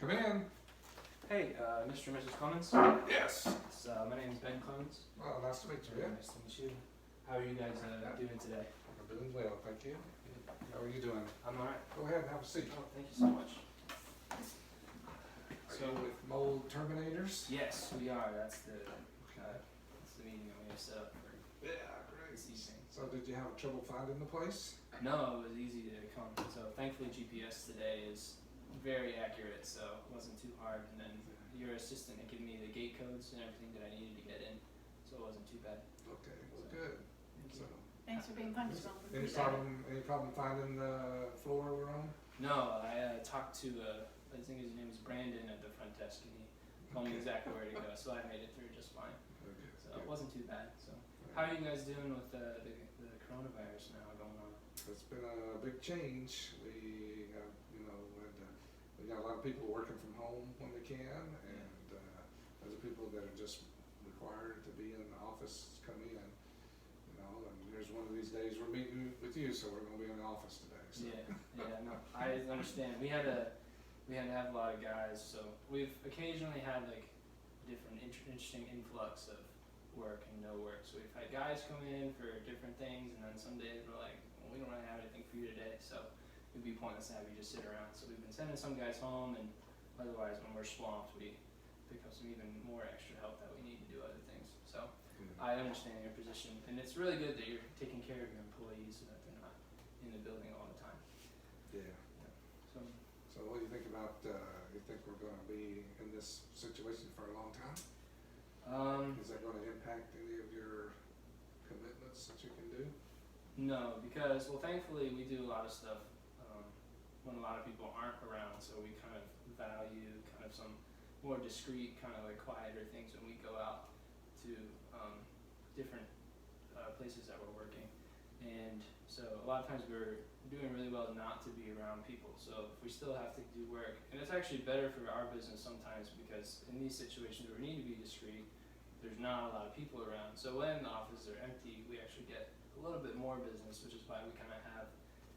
Come in. Hey, Mr. and Mrs. Clemens. Yes. My name is Ben Clemens. Well, nice to meet you. Yeah. Nice to meet you. How are you guys doing today? I'm doing well, thank you. How are you doing? I'm alright. Go ahead and have a seat. Oh, thank you so much. Are you with Mold Terminators? Yes, we are. That's the meeting that we have set up for Yeah, great. this evening. So did you have trouble finding the place? No, it was easy to come. So thankfully GPS today is very accurate, so it wasn't too hard. And then your assistant had given me the gate codes and everything that I needed to get in, so it wasn't too bad. Okay, well, good. Thank So, you. Thanks for being punctual. any problem finding the floor we're on? No, I talked to I think his name is Brandon at the front desk, and he told me Okay. exactly where to go, so I made it through just fine. Okay. So it wasn't too bad. So how are you guys doing with the coronavirus now going on? It's been a big change. We have, we got a lot of people working from home when they can, and other people that are just required to be in the office come in. And here's one of these days we're meeting with you, so we're going to be in the office today. So. Yeah, no, I understand. We had to have a lot of guys, so we've occasionally had like different interesting influx of work and no work. So we've had guys come in for different things, and then some days we're like, well, we don't really have anything for you today, so it'd be pointless to have you just sit around. So we've been sending some guys home, and otherwise when we're swamped, we pick up some even more extra help that we need to do other things. So I understand your position, and it's really good that you're taking care of your employees so that they're not in the building all the time. Yeah. So So what do you think about? You think we're going to be in this situation for a long time? Is that going to impact any of your commitments that you can do? no, because thankfully we do a lot of stuff when a lot of people aren't around, so we kind of value kind of some more discreet, kind of like quieter things when we go out to different places that we're working. And so a lot of times we're doing really well not to be around people. So if we still have to do work, and it's actually better for our business sometimes, because in these situations where we need to be discreet, there's not a lot of people around. So when the offices are empty, we actually get a little bit more business, which is why we kind of have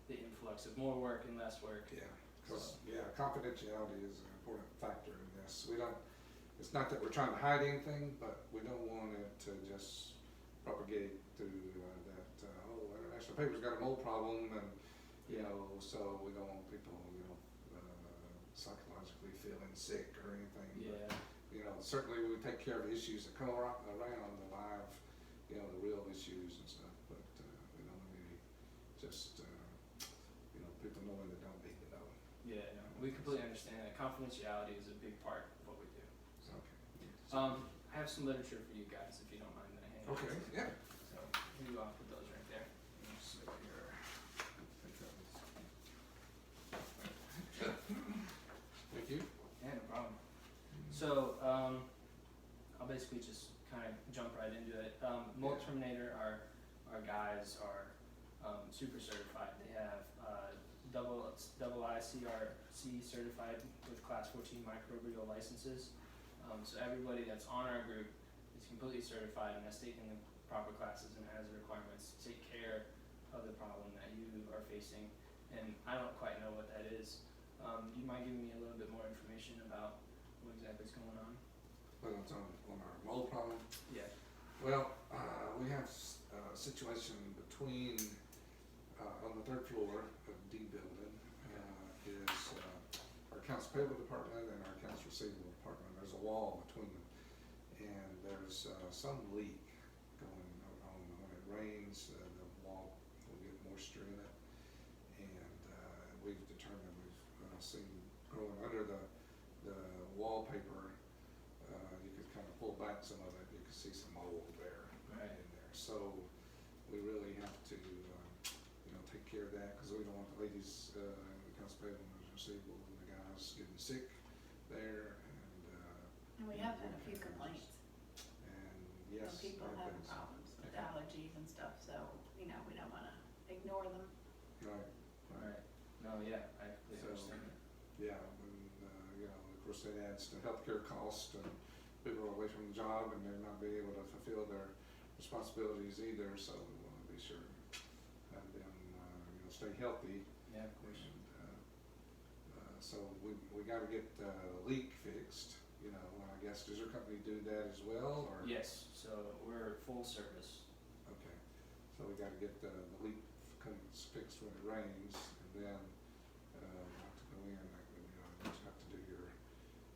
the influx of more work and less work. Yeah, because confidentiality is an important factor in this. We don't. It's not that we're trying to hide anything, but we don't want it to just propagate through international paper's got a mold problem, and so we don't want people psychologically feeling sick or anything. Yeah. But, certainly we take care of the issues that come around the live, the real issues and stuff. But we don't really just people knowing that don't need to know. Yeah, no, we completely understand that. Confidentiality is a big part of what we do. So, Okay. I have some literature for you guys, if you don't mind that I hand it Okay. to you. Yeah. So maybe I'll put those right there. Let's see here. Thank you. Yeah, no problem. So I'll basically just kind of jump right into it. Mold Terminator, our guys are super certified. They have double ICRC certified with class 14 microbial licenses. So everybody that's on our group is completely certified and has taken the proper classes and has the requirements to take care of the problem that you are facing. And I don't quite know what that is. Do you mind giving me a little bit more information about what exactly is going on? Well, it's on our mold problem. Yeah. Well, we have a situation between on the third floor of D building is our accounts payable department and our accounts receivable department. There's a wall between them, and there's some leak going on. When it rains, the wall will get moisture in it, and we've determined we've seen growing under the wallpaper. You could kind of pull back some of it. You could see some mold there Right. in there. So we really have to take care of that, because we don't want the ladies in the accounts payable and receivable and the guys getting sick there. And we have had a few complaints. And yes, Some people I've having been- problems with allergies and stuff, so, we don't wanna ignore them. Right. Right. No, yeah, I completely So, understand that. yeah, and of course that adds to healthcare costs, and people are away from the job and they're not being able to fulfill their responsibilities either. So we want to be sure have them stay healthy. Yeah, of course. And so we we gotta get the leak fixed, you know, and I guess, does your company do that as well, or? Yes, so we're full service. Okay, so we gotta get the leak fixed when it rains, and then, have to go in, like, you know, you have to do your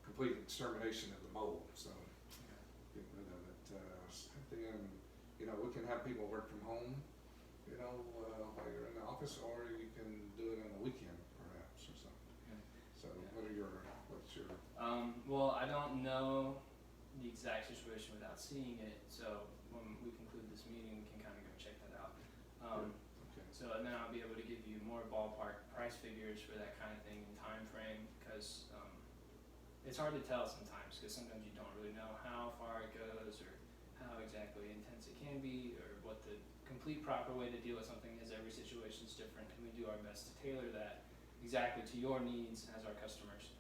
complete extermination of the mold, so get rid of it. Then, you know, we can have people work from home, you know, while you're in the office, or you can do it on the weekend perhaps, or something. Okay. So Yeah. what's your, Well, I don't know the exact situation without seeing it, so when we conclude this meeting, we can kind of go check that out. okay, So, and then I'll be able to give you more ballpark price figures for that kind of thing and time frame, because it's hard to tell sometimes, because sometimes you don't really know how far it goes or how exactly intense it can be, or what the complete proper way to deal with something is. Every situation is different, and we do our best to tailor that exactly to your needs as our customers,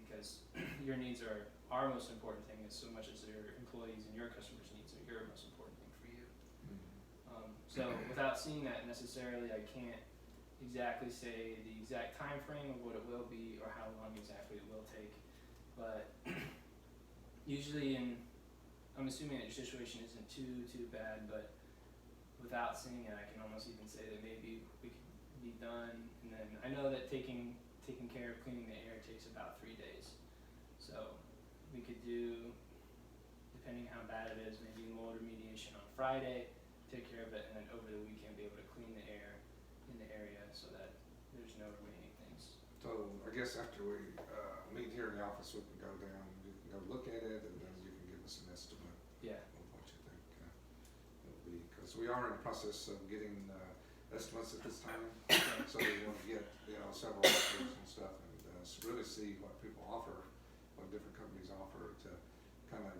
because your needs are our most important thing as so much as your employees and your customers' needs are your most important thing for you. So without seeing that necessarily, I can't exactly say the exact time frame of what it will be or how long exactly it will take. But usually I'm assuming that your situation isn't too bad, but without seeing it, I can almost even say that maybe we could be done. And then I know that taking care of cleaning the air takes about 3 days. So we could do, depending how bad it is, maybe mold remediation on Friday, take care of it, and then over the weekend be able to clean the air in the area so that there's no remaining things. so I guess after we, meet here in the office, we can go down, you can go look at it, and then you can give us an estimate Yeah. of what you think, it'll be, because we are in the process of getting, estimates at this time. So we want to get, you know, several offers and stuff, and, really see what people offer, what different companies offer to kind of,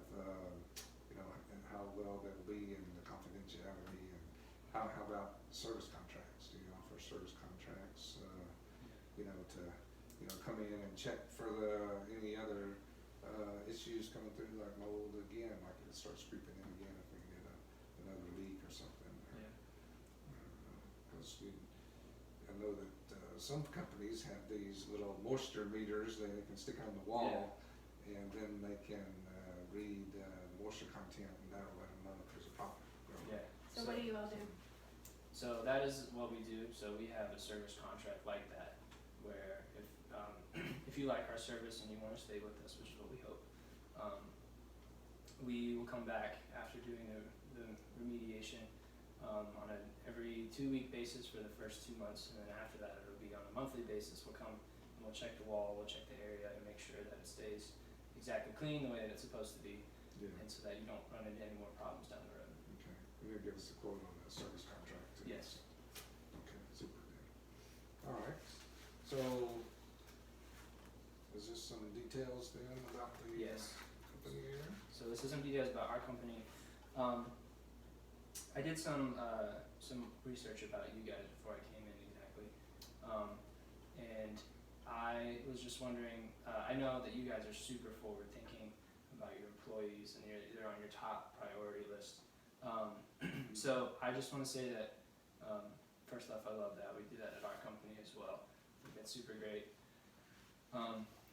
you know, and how well they'll be in the confidentiality, and how about service contracts? Do you offer service contracts, you know, to, you know, come in and check for any other, issues coming through, like mold again, like it starts creeping in again if we get another leak or something. Yeah. Because I know that some companies have these little moisture meters that they can stick on the wall, and then they can read moisture content, and that'll let them know if there's a problem. Yeah. So what do you all do? So that is what we do. So we have a service contract like that, where if you like our service and you want to stay with us, which is what we hope, we will come back after doing the remediation on an every 2-week basis for the first 2 months, and then after that it'll be on a monthly basis. We'll come and we'll check the wall, we'll check the area, and make sure that it stays exactly clean the way that it's supposed to be, Yeah, and so that you don't run into any more problems down the road. okay. You'll give us a quote on that service contract too. Yes. Okay, super good. All right, so is this some details then about the Yes. company here? So this is some details about our company. I did some research about you guys before I came in exactly, and I was just wondering. I know that you guys are super forward thinking about your employees, and they're on your top priority list. So I just want to say that first off, I love that we do that at our company as well. I think that's super great.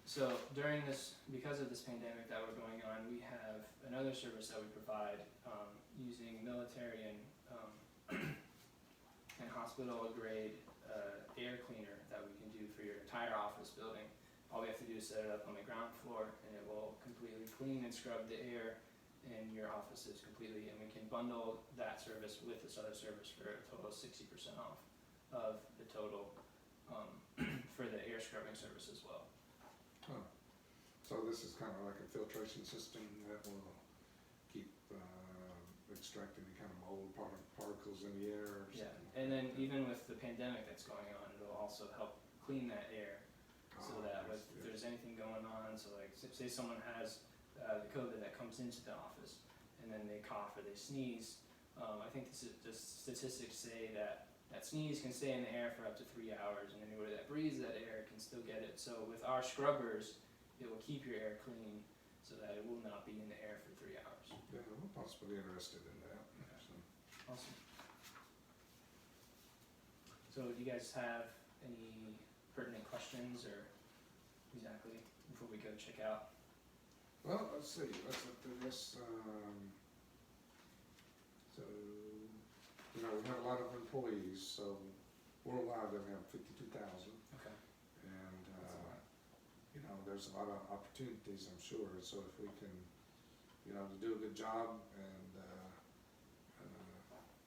So during this, because of this pandemic that we're going on, we have another service that we provide using military and hospital grade air cleaner that we can do for your entire office building. All we have to do is set it up on the ground floor, and it will completely clean and scrub the air in your offices completely. And we can bundle that service with this other service for a total of 60% off of the total for the air scrubbing service as well. Huh. So this is kind of like a filtration system that will keep, extracting any kind of mold particles in the air or Yeah, something? and then even with the pandemic that's going on, it'll also help clean that air, so that Yes, if there's anything going on, so like say someone has the COVID that comes into the office, and then they cough or they sneeze, I think the statistics say that sneeze can stay in the air for up to 3 hours, and anybody that breathes that air can still get it. So with our scrubbers, it will keep your air clean, so that it will not be in the air for 3 hours. Yeah, we're possibly interested in that, so. Awesome. So do you guys have any pertinent questions or? exactly before we go check out. Well, let's see, let's look through this, so, you know, we have a lot of employees, so worldwide we have 52,000. Okay. And, That's a lot. you know, there's a lot of opportunities, I'm sure, so if we can, you know, do a good job and,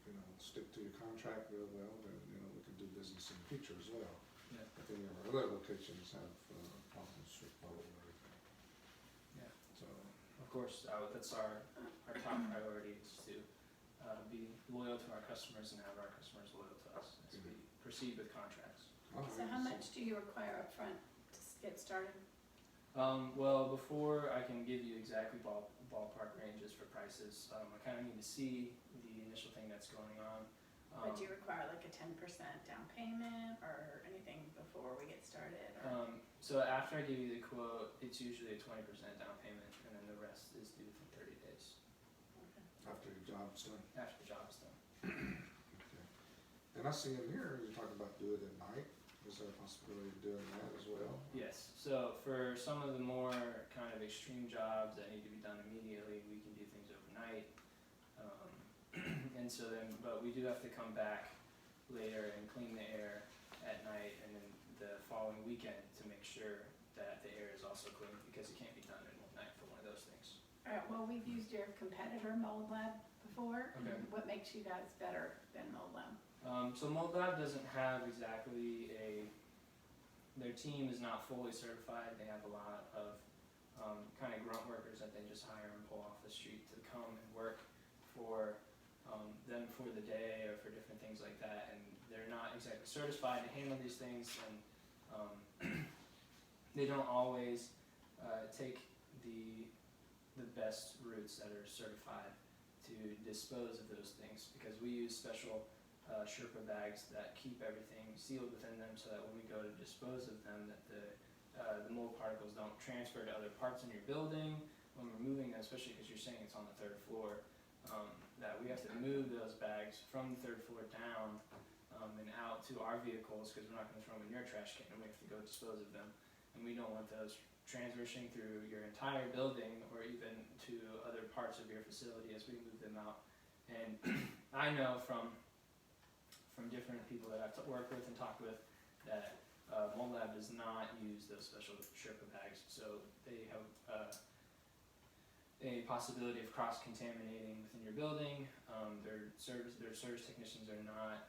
you know, stick to your contract real well, then, you know, we can do business in the future as well. Yeah. If any of our other locations have, problems with or everything, Yeah. so. Of course, that's our top priority is to be loyal to our customers and have our customers loyal to us as we proceed with contracts. So how much do you require upfront to get started? Well, before I can give you exactly ballpark ranges for prices, I kind of need to see the initial thing that's going on. But do you require like a 10% down payment or anything before we get started? Or? So after I give you the quote, it's usually a 20% down payment, and then the rest is due for 30 days After your job's done. after the job is done. Okay. And I see in here, you talk about do it at night. Is there a possibility of doing that as well? Yes, so for some of the more kind of extreme jobs that need to be done immediately, we can do things overnight. And so then, but we do have to come back later and clean the air at night and then the following weekend to make sure that the air is also clean because it can't be done in one night for one of those things. Alright, well, we've used your competitor Mold Lab before. Okay. And what makes you guys better than Mold Lab? So Mold Lab doesn't have exactly their team is not fully certified. They have a lot of kind of grunt workers that they just hire and pull off the street to come and work for them for the day or for different things like that. And they're not exactly certified to handle these things, and they don't always take the best routes that are certified to dispose of those things, because we use special Sherpa bags that keep everything sealed within them so that when we go to dispose of them, that the mold particles don't transfer to other parts in your building when we're moving them, especially because you're saying it's on the 3rd floor, that we have to move those bags from the 3rd floor down and out to our vehicles, because we're not going to throw them in your trash can and we have to go dispose of them. And we don't want those transversing through your entire building or even to other parts of your facility as we move them out. And I know from different people that I've worked with and talked with that Mold Lab does not use those special Sherpa bags, so they have a possibility of cross-contaminating within your building. Their service technicians are not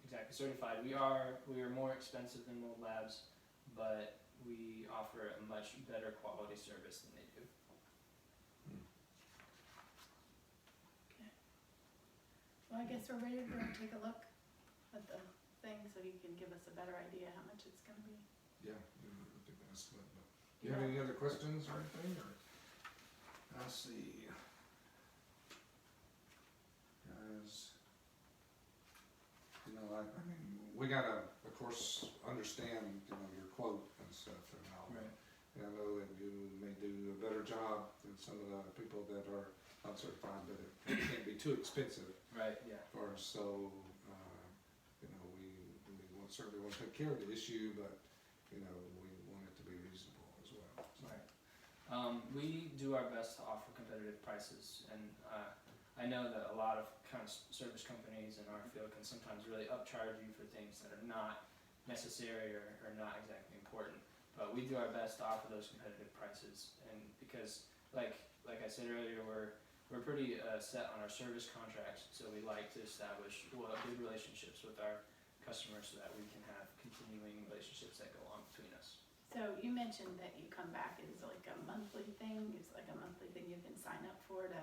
exactly certified. We are more expensive than Mold Labs, but we offer a much better quality service than they do. Okay. Well, I guess we're ready to go and take a look at the thing so you can give us a better idea how much it's gonna be. Yeah, we would do that split, but. Do you have any other questions or anything, or? I'll see. Guys, you know, I mean, we gotta, of course, understand, you know, your quote and stuff and all. Right. And I know that you may do a better job than some of the people that are uncertified, but it can't be too expensive Right, yeah. for us, so, you know, we certainly want to take care of the issue, but, you know, we want it to be reasonable as well. Right. We do our best to offer competitive prices, and I know that a lot of kind of service companies in our field can sometimes really upcharge you for things that are not necessary or not exactly important. But we do our best to offer those competitive prices, and because, like I said earlier, we're pretty set on our service contracts, so we like to establish good relationships with our customers so that we can have continuing relationships that go on between us. So you mentioned that you come back as like a monthly thing. It's like a monthly thing you can sign up for to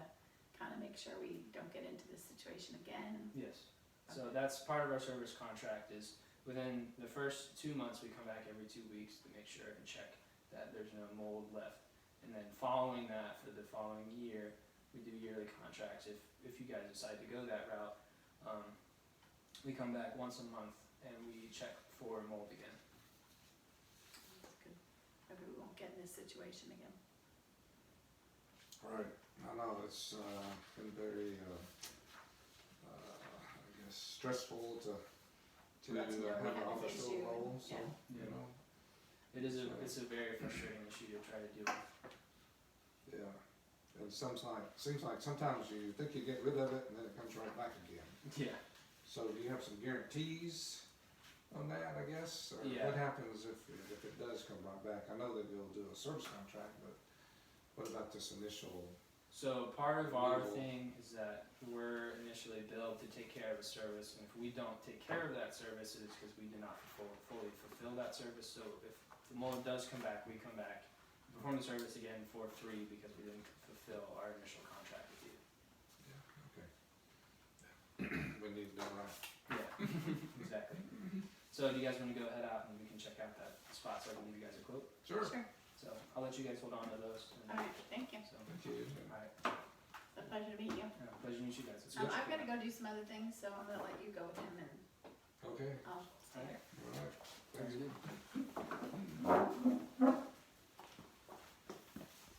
kind of make sure we don't get into this situation again. Yes. So that's part of our service contract is within the first 2 months we come back every 2 weeks to make sure and check that there's no mold left. And then following that, for the following year, we do yearly contracts. If you guys decide to go that route, we come back once a month and we check for mold again. That's good. Maybe we won't get in this situation again. All right, I know it's been very, I guess, stressful to That's where we have an have an office so issue, low, so, yeah. you know. It it's a very frustrating issue to try to deal with. Yeah, and seems like sometimes you think you get rid of it and then it comes right back again. Yeah. So do you have some guarantees on that, I guess? Or Yeah. what happens if it does come right back? I know that you'll do a service contract, but what about this initial? So part of our Legal. thing is that we're initially billed to take care of a service, and if we don't take care of that service, it is because we did not fully fulfill that service. So if the mold does come back, we come back, perform the service again for free because we didn't fulfill our initial contract with you. Yeah, okay. We need to know right. Yeah, exactly. So do you guys want to go head out and we can check out that spot so I can give you guys a quote? Sure. So I'll let you guys hold on to those. And, Alright, thank you. so, Thank you. alright, It's a pleasure to meet you. pleasure to meet you guys. It's Yes. I've gotta go do some other things, so I'm gonna let you go with him and Okay, I'll stay here. all right. Very Thanks. good.